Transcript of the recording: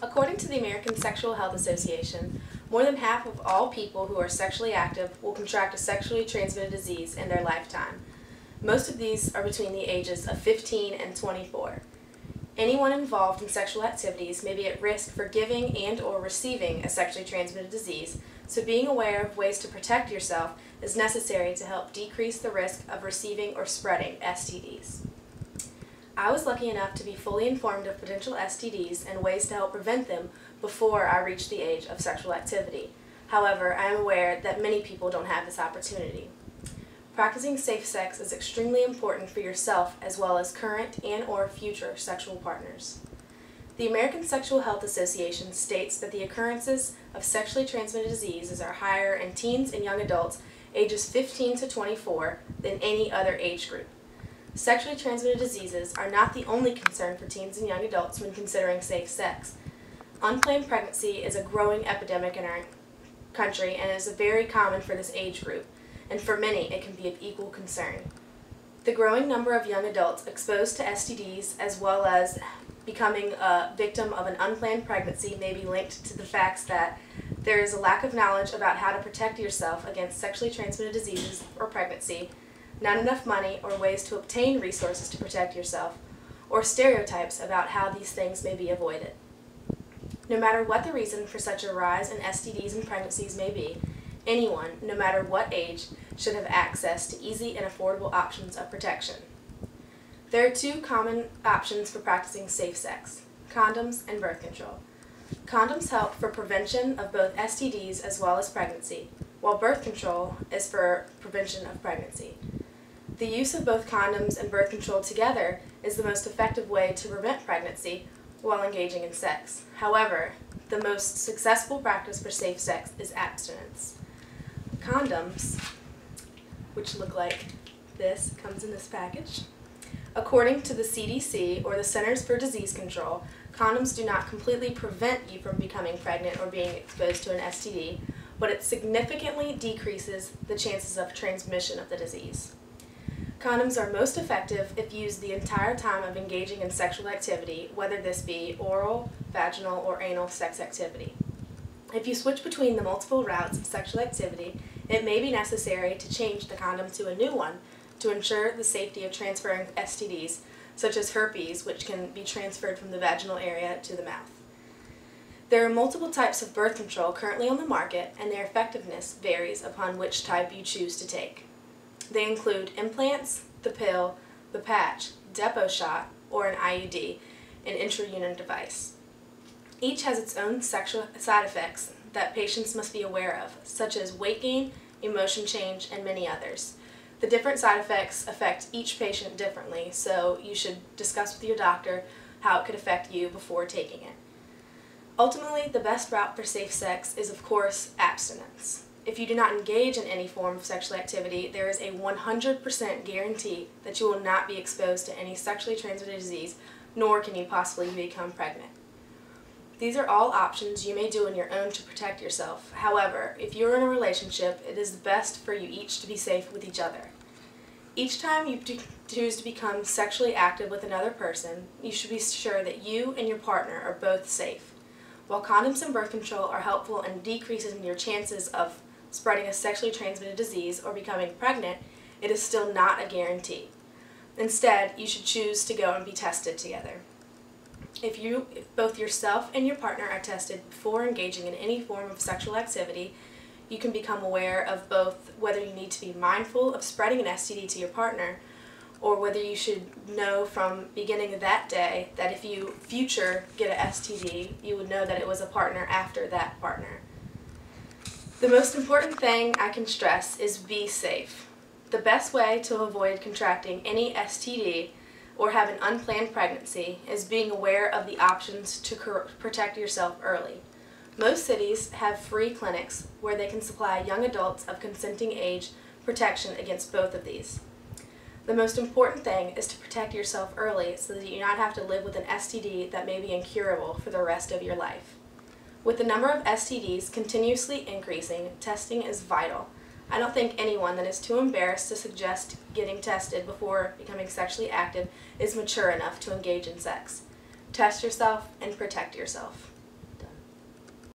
According to the American Sexual Health Association, more than half of all people who are sexually active will contract a sexually transmitted disease in their lifetime. Most of these are between the ages of 15 and 24. Anyone involved in sexual activities may be at risk for giving and/or receiving a sexually transmitted disease, so being aware of ways to protect yourself is necessary to help decrease the risk of receiving or spreading STDs. I was lucky enough to be fully informed of potential STDs and ways to help prevent them before I reached the age of sexual activity. However, I am aware that many people don't have this opportunity. Practicing safe sex is extremely important for yourself as well as current and/or future sexual partners. The American Sexual Health Association states that the occurrences of sexually transmitted diseases are higher in teens and young adults ages 15 to 24 than any other age group. Sexually transmitted diseases are not the only concern for teens and young adults when considering safe sex. Unplanned pregnancy is a growing epidemic in our country and is very common for this age group, and for many it can be of equal concern. The growing number of young adults exposed to STDs as well as becoming a victim of an unplanned pregnancy may be linked to the facts that there is a lack of knowledge about how to protect yourself against sexually transmitted diseases or pregnancy, not enough money or ways to obtain resources to protect yourself, or stereotypes about how these things may be avoided. No matter what the reason for such a rise in STDs and pregnancies may be, anyone, no matter what age, should have access to easy and affordable options of protection. There are two common options for practicing safe sex: condoms and birth control. Condoms help for prevention of both STDs as well as pregnancy, while birth control is for prevention of pregnancy. The use of both condoms and birth control together is the most effective way to prevent pregnancy while engaging in sex. However, the most successful practice for safe sex is abstinence. Condoms, which look like this, comes in this package. According to the CDC, or the Centers for Disease Control, condoms do not completely prevent you from becoming pregnant or being exposed to an STD, but it significantly decreases the chances of transmission of the disease. Condoms are most effective if used the entire time of engaging in sexual activity, whether this be oral, vaginal, or anal sex activity. If you switch between the multiple routes of sexual activity, it may be necessary to change the condom to a new one to ensure the safety of transferring STDs, such as herpes, which can be transferred from the vaginal area to the mouth. There are multiple types of birth control currently on the market, and their effectiveness varies upon which type you choose to take. They include implants, the pill, the patch, depot shot, or an IUD, an intrauterine device. Each has its own sexual side effects that patients must be aware of, such as weight gain, emotion change, and many others. The different side effects affect each patient differently, so you should discuss with your doctor how it could affect you before taking it. Ultimately, the best route for safe sex is, of course, abstinence. If you do not engage in any form of sexual activity, there is a 100% guarantee that you will not be exposed to any sexually transmitted disease, nor can you possibly become pregnant. These are all options you may do on your own to protect yourself. However, if you're in a relationship, it is best for you each to be safe with each other. Each time you choose to become sexually active with another person, you should be sure that you and your partner are both safe. While condoms and birth control are helpful in decreasing your chances of spreading a sexually transmitted disease or becoming pregnant, it is still not a guarantee. Instead, you should choose to go and be tested together. If both yourself and your partner are tested before engaging in any form of sexual activity, you can become aware of both whether you need to be mindful of spreading an STD to your partner, or whether you should know from beginning of that day that if you get an STD, you would know that it was a partner after that partner. The most important thing I can stress is be safe. The best way to avoid contracting any STD or have an unplanned pregnancy is being aware of the options to protect yourself early. Most cities have free clinics where they can supply young adults of consenting age protection against both of these. The most important thing is to protect yourself early so that you do not have to live with an STD that may be incurable for the rest of your life. With the number of STDs continuously increasing, testing is vital. I don't think anyone that is too embarrassed to suggest getting tested before becoming sexually active is mature enough to engage in sex. Test yourself and protect yourself.